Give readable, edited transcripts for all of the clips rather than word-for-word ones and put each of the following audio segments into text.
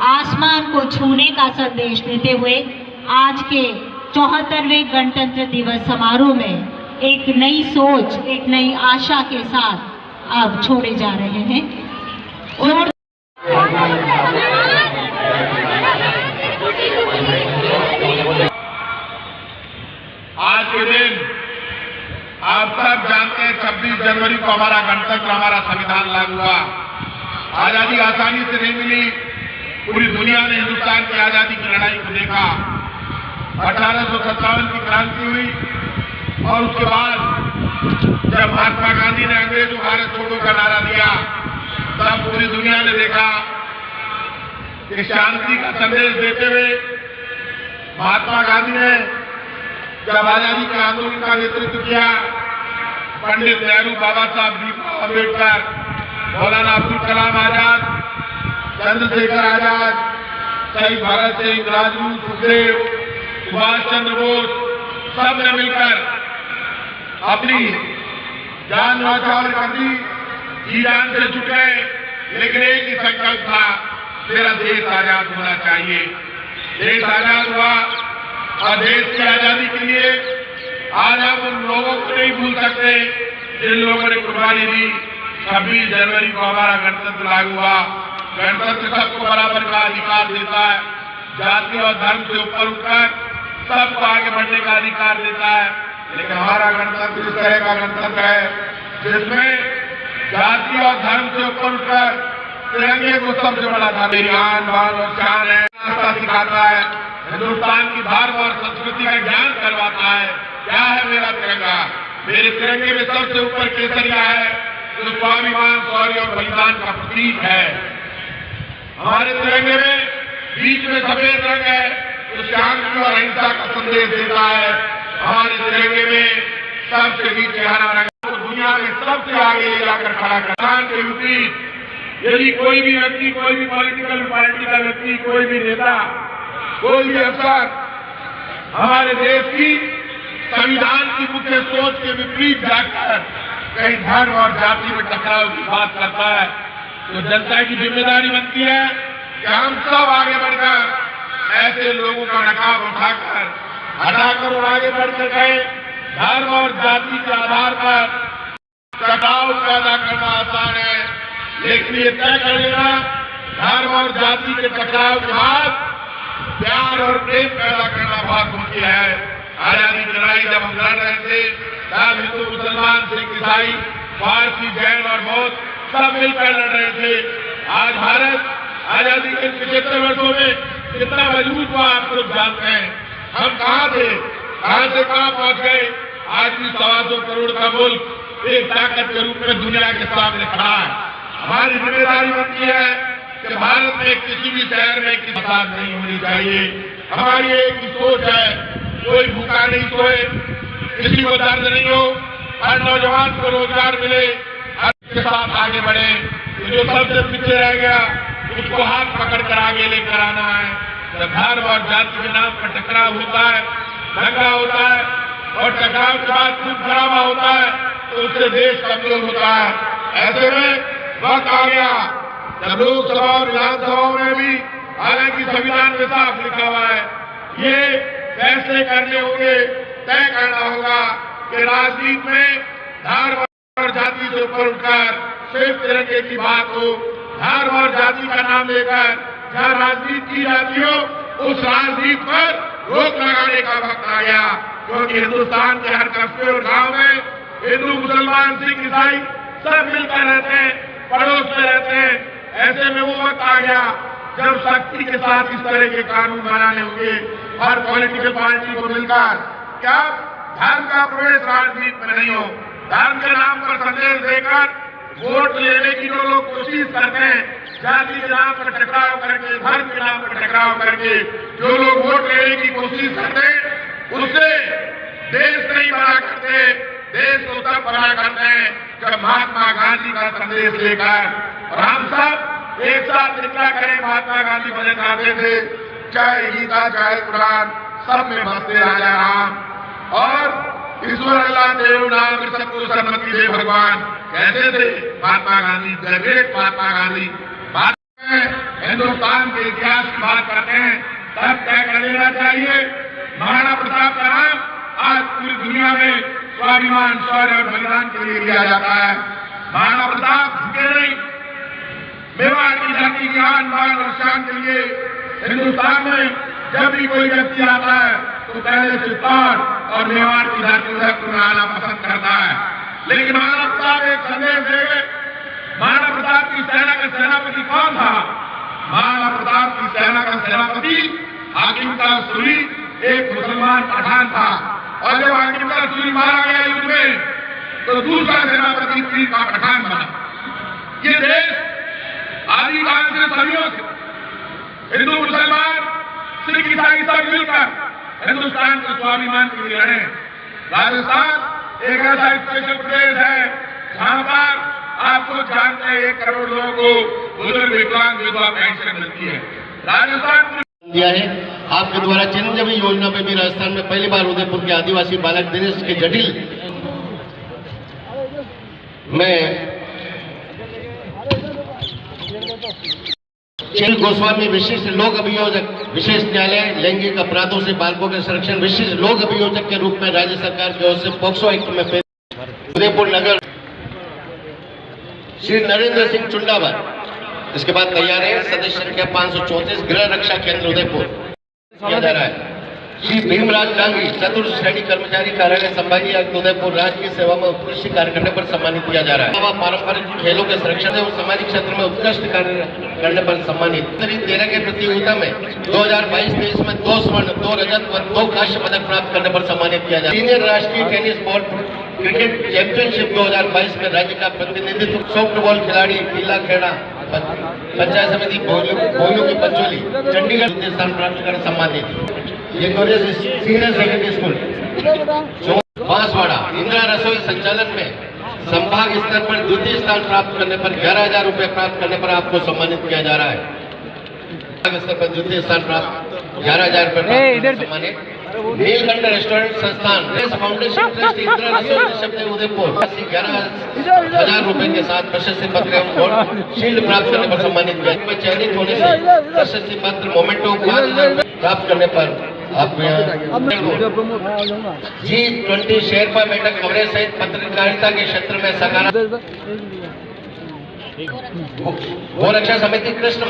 आसमान को छूने का संदेश देते हुए आज के 74वें गणतंत्र दिवस समारोह में एक नई सोच, एक नई आशा के साथ अब छोड़े जा रहे हैं। और आज के दिन आप सब जानते हैं 26 जनवरी को हमारा गणतंत्र, हमारा संविधान लागू हुआ। आजादी आसानी से नहीं मिली। पूरी दुनिया ने हिंदुस्तान की आजादी की लड़ाई को देखा। 1857 की क्रांति हुई और उसके बाद जब महात्मा गांधी ने अंग्रेजों भारत छोड़ो का नारा दिया, तब पूरी दुनिया ने देखा कि शांति का संदेश देते हुए महात्मा गांधी ने जब आजादी के आंदोलन का नेतृत्व किया, पंडित नेहरू, बाबा साहब भीमराव अम्बेडकर, मौलाना अब्दुल कलाम आजाद, चंद्रशेखर आजाद, शहीद भगत सिंह, राजगुरु, सुखदेव, सुभाष चंद्र बोस, सब ने मिलकर अपनी जान न्यौछावर कर दी, जी जान से जुट गए। लेकिन एक ही संकल्प था, मेरा देश आजाद होना चाहिए। देश आजाद हुआ और देश की आजादी के लिए आज हम उन लोगों को नहीं भूल सकते जिन लोगों ने कुर्बानी दी। 26 जनवरी को हमारा गणतंत्र लागू हुआ। गणतंत्र सबको बराबर का अधिकार देता है। जाति और धर्म से ऊपर उठकर सबको आगे बढ़ने का अधिकार देता है। लेकिन हमारा गणतंत्र इस तरह का गणतंत्र है जिसमें जाति और धर्म से ऊपर उठकर तिरंगे को सबसे बड़ा था। मेरी आन बान और शान है, रास्ता सिखाता है, हिंदुस्तान की धर्म और संस्कृति का ज्ञान करवाता है। क्या है मेरा तिरंगा? मेरे तिरंगे में सबसे ऊपर केसरिया है, जो स्वाभिमान, शौर्य और बलिदान का प्रतीक है। हमारे तिरंगे में बीच में सफेद रंग है, जो शांति और अहिंसा का संदेश देता है। हमारे तिरंगे में सबसे नीचे हरा रंग को दुनिया में सबसे आगे ले जाकर खड़ा कर के विपरीत यदि कोई भी व्यक्ति, कोई भी पॉलिटिकल पार्टी का व्यक्ति, कोई भी नेता, कोई भी अफसर हमारे देश की संविधान की मुख्य सोच के विपरीत जाकर कहीं धर्म और जाति में टकराव की बात करता है, तो जनता की जिम्मेदारी बनती है कि हम सब आगे बढ़कर ऐसे लोगों का नकाब हटाकर और आगे बढ़कर गए। धर्म और जाति के आधार पर टकराव पैदा करना आसान है, लेकिन ये तय कर लेना धर्म और जाति के टकराव के बाद प्यार और प्रेम पैदा करना बहुत मुश्किल है। आजादी की लड़ाई जब हम लड़ रहे थे, तब हिंदू, मुसलमान, सिख, ईसाई, पारसी, जैन और बौद्ध सब मिलकर लड़ रहे थे। आज भारत आजादी के 75 वर्षों में कितना मजबूत हुआ आप लोग जानते हैं। हम कहाँ थे, कहाँ से कहाँ पहुंच गए। आज भी 225 करोड़ का मुल्क एक ताकत के रूप में दुनिया के सामने खड़ा है। हमारी जिम्मेदारी बनती है कि भारत में किसी भी शहर में किसी फसाद नहीं होनी चाहिए। हमारी एक ही सोच है, कोई भूखा नहीं सोए, किसी को दर्द नहीं हो, हर नौजवान को रोजगार मिले, हर के साथ आगे बढ़े। जो सबसे पीछे रह गया उसको हाथ पकड़कर आगे लेकर आना है। जब धर्म और जाति के नाम पर टकराव होता है, दंगा होता है और टकराव के बाद खून खराबा होता है, तो उससे देश कमजोर होता है। ऐसे में वक्त आ गया जब लोकसभा और विधानसभाओं में भी, हालांकि संविधान में साफ लिखा हुआ है, ये फैसले करने होंगे, तय करना होगा कि राजनीति में धर्म और जाति से ऊपर उठकर सिर्फ तिरंगे की बात हो। धर्म और जाति का नाम लेकर जहाँ राजनीति की जाती हो, उस राजनीति पर रोक लगाने का वक्त आ गया, क्योंकि हिंदुस्तान के हर कस्बे और गांव में हिंदू, मुसलमान, सिख, ईसाई सब मिलकर रहते हैं, पड़ोस में रहते हैं। ऐसे में वो वक्त आ गया जब सख्ती के साथ इस तरह के कानून बनाने होंगे। हर पॉलिटिकल पार्टी को मिलकर, क्या धर्म का प्रवेश राजनीति में नहीं हो, धर्म के नाम पर संदेश देकर वोट लेने की जो लोग कोशिश करते हैं, जाति के नाम पर टकराव करके, धर्म के नाम पर टकराव करके जो लोग वोट तोड़ने की कोशिश करते, उससे देश नहीं बना करते। देश को तब बना करते हैं जब महात्मा गांधी का संदेश लेकर, और हम सब एक साथ निकला करें। महात्मा गांधी बने चाहते थे चाहे गीता चाहे कुरान सब में बसते राजा राम और ईश्वर अल्लाह देव नाम सबको सम्मति दे भगवान कहते थे महात्मा गांधी। ग्रेट महात्मा गांधी। बात हिंदुस्तान के इतिहास की बात करते हैं तब तय कर लेना चाहिए। महाराणा प्रताप का नाम आज पूरी दुनिया में स्वाभिमान, शौर्य और बलिदान के लिए लिया जाता है। महाराणा प्रताप झुके नहीं, मेवाड़ की धरती की आन बान और शान के लिए हिंदुस्तान में जब भी कोई व्यक्ति आता है तो पहले चित्तौड़ और मेवाड़ की धरती उदयपुर में आना पसंद करता है। लेकिन महाराणा प्रताप एक संदेश दे गए। महाराणा प्रताप की सेना का सेनापति कौन था? महाराणा प्रताप की सेना का सेनापति हाकिम का सूरी एक मुसलमान पठान था, और जब हाकिम का सूरी मारा गया युद्ध में तो दूसरा सेनापति पीर का पठान बना। ये देश आदिकाल से सदियों से हिंदू मुसलमान सिख ईसाई सब मिलकर हिंदुस्तान के स्वाभिमान के लिए लड़े। राजस्थान एक ऐसा स्पेशल प्रदेश है जहां पर आपको जानते हैं 1 करोड़ लोगों को बुजुर्ग विकलांग विधवा पेंशन मिलती है। राजस्थान दिया है आपके द्वारा चिरंजीवी योजना में भी राजस्थान में पहली बार उदयपुर के आदिवासी बालक दिनेश के जटिल में गोस्वामी विशिष्ट लोक अभियोजक विशेष न्यायालय लैंगिक अपराधों से बालकों के संरक्षण विशिष्ट लोक अभियोजक के रूप में राज्य सरकार की ओर से पॉक्सो एक्ट में उदयपुर नगर श्री नरेंद्र सिंह चुंडावर। इसके बाद तैयार है सदस्य संख्या 534 गृह रक्षा केंद्र उदयपुर किया जा रहा है। श्री भीमराज डांगी चतुर्थ श्रेणी कर्मचारी कार्यालय संभागीय आयुक्त उदयपुर राज्य की सेवा में उत्कृष्ट कार्य करने पर सम्मानित किया जा रहा है। पारंपरिक खेलों के संरक्षण एवं सामाजिक क्षेत्र में उत्कृष्ट कार्य करने पर सम्मानित। 13 के प्रतियोगिता में 2022-23 में 2 स्वर्ण 2 रजत व 2 कांस्य पदक प्राप्त करने पर सम्मानित किया जा रहा है। सीनियर राष्ट्रीय टेनिस बोर्ड क्रिकेट चैंपियनशिप 2022 में राज्य का प्रतिनिधित्व सॉफ्टबॉल खिलाड़ी लीला खेड़ा पंचायत समिति भोलू की पंचोली चंडीगढ़ द्वितीय स्थान प्राप्त कर सम्मानित। ये senior secondary school Banswara Indira रसोई संचालन में संभाग स्तर पर द्वितीय स्थान प्राप्त करने पर 11,000 रुपए प्राप्त करने पर आपको सम्मानित किया जा रहा है। स्तर पर द्वितीय स्थान प्राप्त 11,000 रुपए सम्मानित। नीलकंठ रेस्टोरेंट संस्थान फाउंडेशन ट्रस्ट इंदिरा रसोई शब्द उदयपुर 11,000 रुपए के साथ प्रशस्ति पत्र एवं शील्ड प्राप्त करने पर सम्मानित किया। चयनित होने से प्रशस्ति पत्र मोमेंटो प्राप्त करने पर आप G20 शेरपा बैठक कवरेज सहित पत्रकारिता के क्षेत्र में सकारात्मक गोरक्षा समिति कृष्ण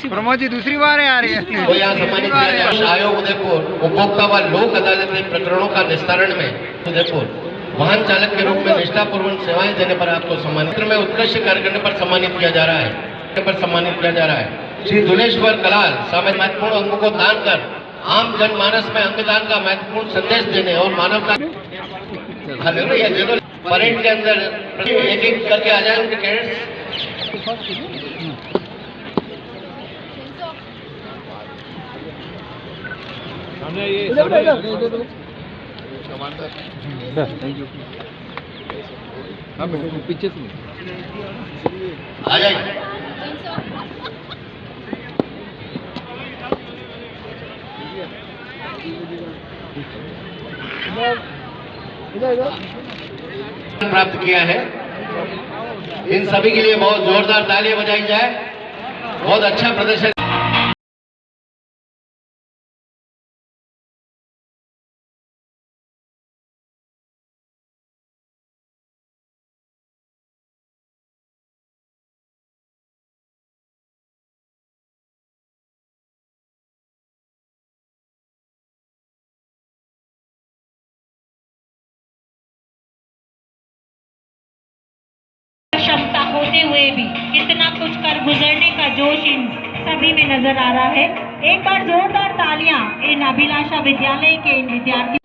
प्रमोद जी दूसरी बार आ रही है तो यहाँ सम्मानित किया जाए। आयोग उदयपुर उपभोक्ता व लोक अदालती प्रकरणों का निस्तारण में उदयपुर वाहन चालक के रूप में निष्ठापूर्वक सेवाएं देने पर आपको सम्मानित में उत्कृष्ट कार्य करने पर सम्मानित किया जा रहा है। श्री दुलेश्वर कलाल सामाजिक महत्वपूर्ण अंगों को दान कर आम जनमानस में अंगदान का महत्वपूर्ण संदेश देने और मानवता परेड के अंदर एक करके आ जाए उनके कैडेट्स। पीछे आ जाइए। प्राप्त किया है। इन सभी के लिए बहुत जोरदार तालियां बजाई जाए। बहुत अच्छा प्रदर्शन। क्षमता होते हुए भी इतना कुछ कर गुजरने का जोश इन सभी में नजर आ रहा है। एक बार जोरदार तालियां इन अभिलाषा विद्यालय के इन विद्यार्थी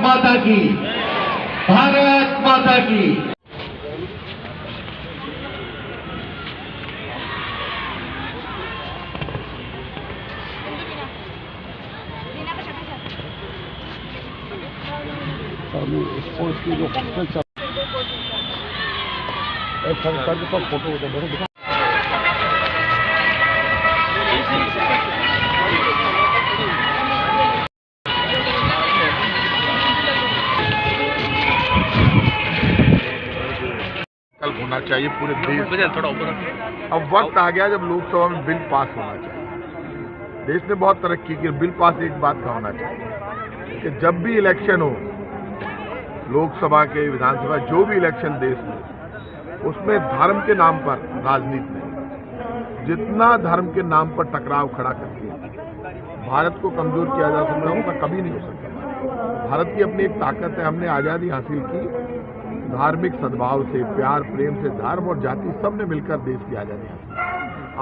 माता की, भारत माता की। स्पोर्ट्स की जो सर के पास फोटो होता है होना चाहिए पूरे देश में। थोड़ा अब वक्त आ गया जब लोकसभा में बिल पास होना चाहिए। देश ने बहुत तरक्की की, बिल पास एक बात का होना चाहिए कि जब भी इलेक्शन हो, लोकसभा के, विधानसभा, जो भी इलेक्शन देश में, उसमें धर्म के नाम पर राजनीति नहीं। जितना धर्म के नाम पर टकराव खड़ा करके भारत को कमजोर किया जा सकता है, उतना कभी नहीं हो सकता। भारत की अपनी एक ताकत है, हमने आज़ादी हासिल की धार्मिक सद्भाव से, प्यार प्रेम से, धर्म और जाति सब ने मिलकर देश की आज़ादी हासिल।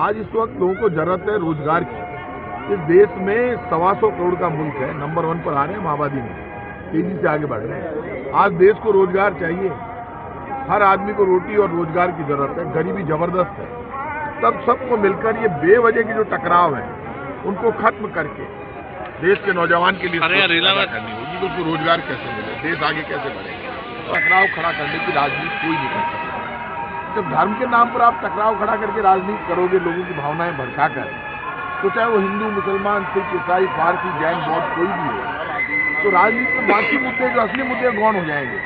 आज इस वक्त लोगों को जरूरत है रोजगार की। इस देश में 125 करोड़ का मुल्क है, नंबर 1 पर आ रहे हैं हम आबादी में, तेजी से आगे बढ़ रहे हैं। आज देश को रोजगार चाहिए, हर आदमी को रोटी और रोजगार की जरूरत है, गरीबी जबरदस्त है। तब सबको मिलकर ये बेवजह के जो टकराव है उनको खत्म करके देश के नौजवान के लिए करनी होगी कि उसको रोजगार कैसे मिले, देश आगे कैसे बढ़ेगा। टकराव खड़ा करने की राजनीति कोई नहीं कर सकता। जब धर्म के नाम पर आप टकराव खड़ा करके राजनीति करोगे, लोगों की भावनाएं भड़काकर, तो चाहे वो हिंदू, मुसलमान, सिख, ईसाई, पारसी, जैन, बौद्ध कोई भी हो, तो राजनीति में बाकी मुद्दे, जो असली मुद्दे, गौण हो जाएंगे।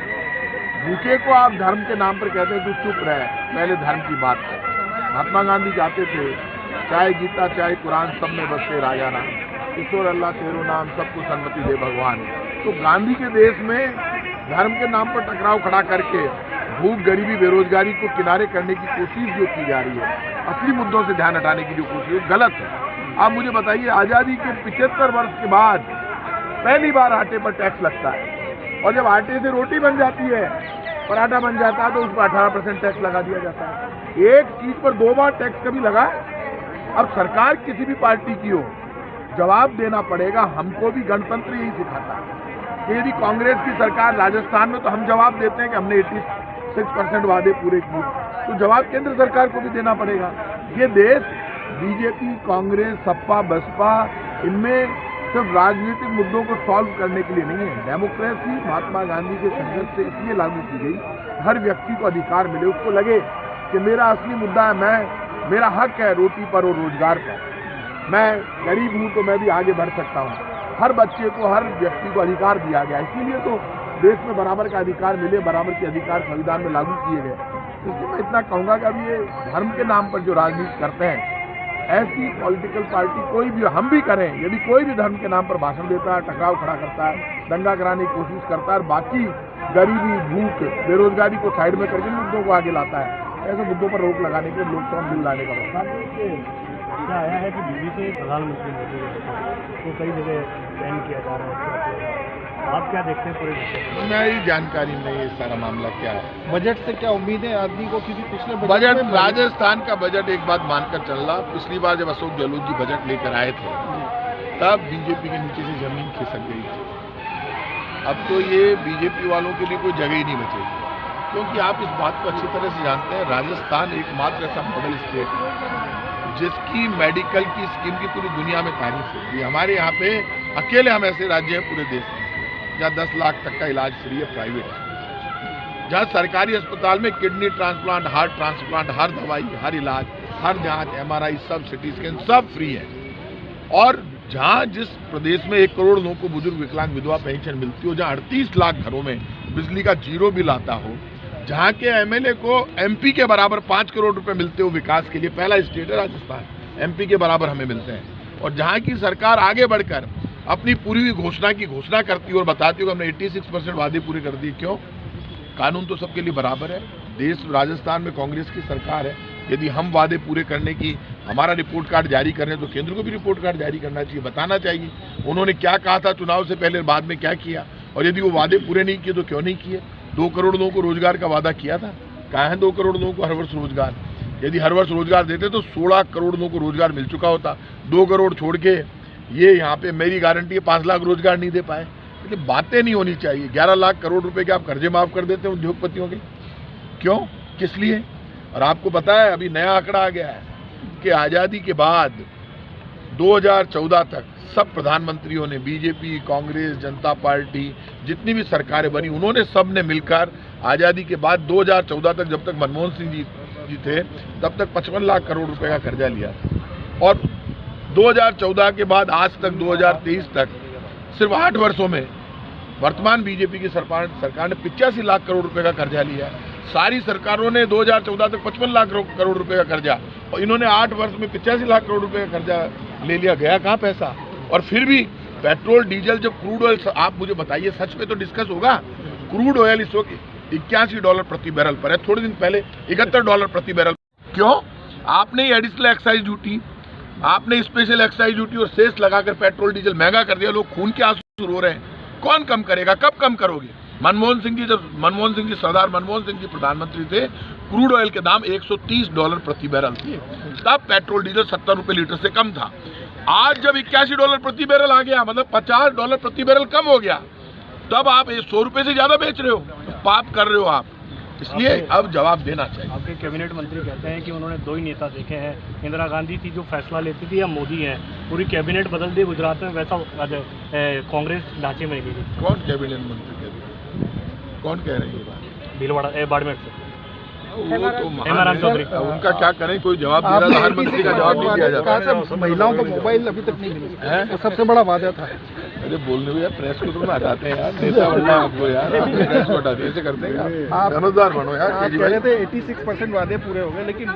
भूखे को आप धर्म के नाम पर कहते हैं तो चुप रहे, पहले धर्म की बात कर। महात्मा गांधी चाहते थे चाहे गीता चाहे कुरान सब में बसते राजा नाम, ईश्वर अल्लाह तेरो नाम, सबको सन्मति दे भगवान। तो गांधी के देश में धर्म के नाम पर टकराव खड़ा करके भूख, गरीबी, बेरोजगारी को किनारे करने की कोशिश जो की जा रही है, असली मुद्दों से ध्यान हटाने की जो कोशिश है, गलत है। आप मुझे बताइए, आज़ादी के 75 वर्ष के बाद पहली बार आटे पर टैक्स लगता है, और जब आटे से रोटी बन जाती है, पराठा बन जाता है, तो उस पर 18% टैक्स लगा दिया जाता है। एक चीज पर 2 बार टैक्स कभी लगा? अब सरकार किसी भी पार्टी की हो, जवाब देना पड़ेगा। हमको भी गणतंत्र यही सिखाता है कि यदि कांग्रेस की सरकार राजस्थान में, तो हम जवाब देते हैं कि हमने 86% वादे पूरे किए, तो जवाब केंद्र सरकार को भी देना पड़ेगा। ये देश बीजेपी, कांग्रेस, सपा, बसपा, इनमें सिर्फ राजनीतिक मुद्दों को सॉल्व करने के लिए नहीं है। डेमोक्रेसी महात्मा गांधी के संघर्ष से इसलिए लागू की गई, हर व्यक्ति को अधिकार मिले, उसको लगे कि मेरा असली मुद्दा है, मेरा हक है रोटी पर और रोजगार पर, मैं गरीब हूं तो मैं भी आगे बढ़ सकता हूं। हर बच्चे को, हर व्यक्ति को अधिकार दिया गया, इसीलिए तो देश में बराबर का अधिकार मिले, बराबर के अधिकार संविधान में लागू किए गए। इसलिए मैं इतना कहूंगा कि अभी ये धर्म के नाम पर जो राजनीति करते हैं, ऐसी पॉलिटिकल पार्टी कोई भी, हम भी करें, यदि कोई भी धर्म के नाम पर भाषण देता है, टकराव खड़ा करता है, दंगा कराने की कोशिश करता है, और बाकी गरीबी, भूख, बेरोजगारी को साइड में करके मुद्दों को आगे लाता है, ऐसे मुद्दों पर रोक लगाने के लिए लोकसभा बिल लाने का प्रस्ताव क्या आया है कि दिल्ली से प्रधानमंत्री मोदी को कई जगह बैन किया जा रहा है, आप क्या देखते हैं पूरे विषय? मेरी जानकारी नहीं है सारा मामला क्या है। बजट से क्या उम्मीद है आदमी को, क्योंकि पिछले बजट, राजस्थान का बजट एक बात मानकर चल रहा, पिछली बार जब अशोक गहलोत जी बजट लेकर आए थे, तब बीजेपी के नीचे से जमीन खिसक गई थी। अब तो ये बीजेपी वालों के लिए कोई जगह ही नहीं बचेगी, क्योंकि आप इस बात को अच्छी तरह से जानते हैं, राजस्थान एकमात्र ऐसा मॉडल स्टेट है जिसकी मेडिकल की स्कीम की पूरी दुनिया में तारीफ होती है। हमारे यहाँ पे अकेले हम ऐसे राज्य हैं पूरे देश में जहाँ 10 लाख तक का इलाज फ्री है, प्राइवेट है, जहाँ सरकारी अस्पताल में किडनी ट्रांसप्लांट, हार्ट ट्रांसप्लांट, हर दवाई, हर इलाज, हर जांच, MRI, सब सिटी स्कैन सब फ्री है। और जहाँ जिस प्रदेश में 1 करोड़ लोगों को बुजुर्ग, विकलांग, विधवा पेंशन मिलती हो, जहाँ 38 लाख घरों में बिजली का 0 बिल आता हो, जहाँ के MLA को MP के बराबर 5 करोड़ रुपए मिलते हो विकास के लिए, पहला स्टेट है राजस्थान, MP के बराबर हमें मिलते हैं। और जहाँ की सरकार आगे बढ़कर अपनी पूरी हुई घोषणा की घोषणा करती है और बताती है कि हमने 86% वादे पूरे कर दिए। क्यों? कानून तो सबके लिए बराबर है। देश, राजस्थान में कांग्रेस की सरकार है, यदि हम वादे पूरे करने की, हमारा रिपोर्ट कार्ड जारी कर रहे हैं, तो केंद्र को भी रिपोर्ट कार्ड जारी करना चाहिए, बताना चाहिए उन्होंने क्या कहा था चुनाव से पहले, बाद में क्या किया, और यदि वो वादे पूरे नहीं किए तो क्यों नहीं किए। 2 करोड़ लोगों को रोजगार का वादा किया था, कहाँ है 2 करोड़ लोगों को हर वर्ष रोजगार? यदि हर वर्ष रोजगार देते तो 16 करोड़ लोगों को रोजगार मिल चुका होता। 2 करोड़ छोड़ के ये यहाँ पे मेरी गारंटी है 5 लाख रोजगार नहीं दे पाए। ये बातें नहीं होनी चाहिए। 11 लाख करोड़ रुपए के आप कर्जे माफ कर देते हैं उद्योगपतियों के, क्यों, किस लिए? और आपको पता है अभी नया आंकड़ा आ गया है कि आज़ादी के बाद 2014 तक सब प्रधानमंत्रियों ने, बीजेपी, कांग्रेस, जनता पार्टी, जितनी भी सरकारें बनी, उन्होंने सब ने मिलकर आज़ादी के बाद 2014 तक, जब तक मनमोहन सिंह जी थे, तब तक 55 लाख करोड़ रुपए का कर्जा लिया था। और 2014 के बाद आज तक 2023 तक सिर्फ 8 वर्षों में वर्तमान बीजेपी की सरकार ने 85 लाख करोड़ रुपए का कर्जा लिया है। सारी सरकारों ने 2014 तक 55 लाख करोड़ रुपए का कर्जा, और इन्होंने 8 वर्ष में 85 लाख करोड़ रुपए का कर्जा ले लिया। गया कहाँ पैसा? और फिर भी पेट्रोल डीजल, जब क्रूड ऑयल, आप मुझे बताइए, सच में तो डिस्कस होगा, क्रूड ऑयल इस वक्त $81 प्रति बैरल पर है, थोड़े दिन पहले $71 प्रति बैरल। क्यों? आपने एडिशनल एक्साइज ड्यूटी, आपने स्पेशल एक्साइज ड्यूटी और सेस लगाकर पेट्रोल डीजल महंगा कर दिया। लोग खून के आंसू रो रहे हैं। कौन कम करेगा? कब कम करोगे? मनमोहन सिंह जी, सरदार मनमोहन सिंह जी प्रधानमंत्री थे, क्रूड ऑयल के दाम $130 प्रति बैरल थे, तब पेट्रोल डीजल 70 रुपए लीटर से कम था। आज जब $81 प्रति बैरल आ गया, मतलब $50 प्रति बैरल कम हो गया, तब आप 100 रुपए से ज्यादा बेच रहे हो, पाप कर रहे हो आप। इसलिए अब जवाब देना चाहिए। आपके कैबिनेट मंत्री कहते हैं कि उन्होंने 2 ही नेता देखे हैं, इंदिरा गांधी थी जो फैसला लेती थी, या मोदी है, पूरी कैबिनेट बदल दी गुजरात में, वैसा कांग्रेस ढांचे में गई। कौन कैबिनेट मंत्री कह रहे हैं? कौन कह रहे हैं ये बात? भीलवाड़ा, बाड़मेर से वो तो महान है, उनका क्या करें, कोई जवाब दे रहा, प्रधानमंत्री का जवाब नहीं दिया जाता। महिलाओं को मोबाइल अभी तक नहीं मिला, वो सबसे बड़ा वादा था। अरे बोलने में यार, प्रेस को तो हटाते हैं यार, नेता बनना आपको यार, आप प्रेस को हटाते, ऐसे करते हैं। आप समझदार बनो यार। आप कह रहे थे 86% वादे पूरे हो गए, लेकिन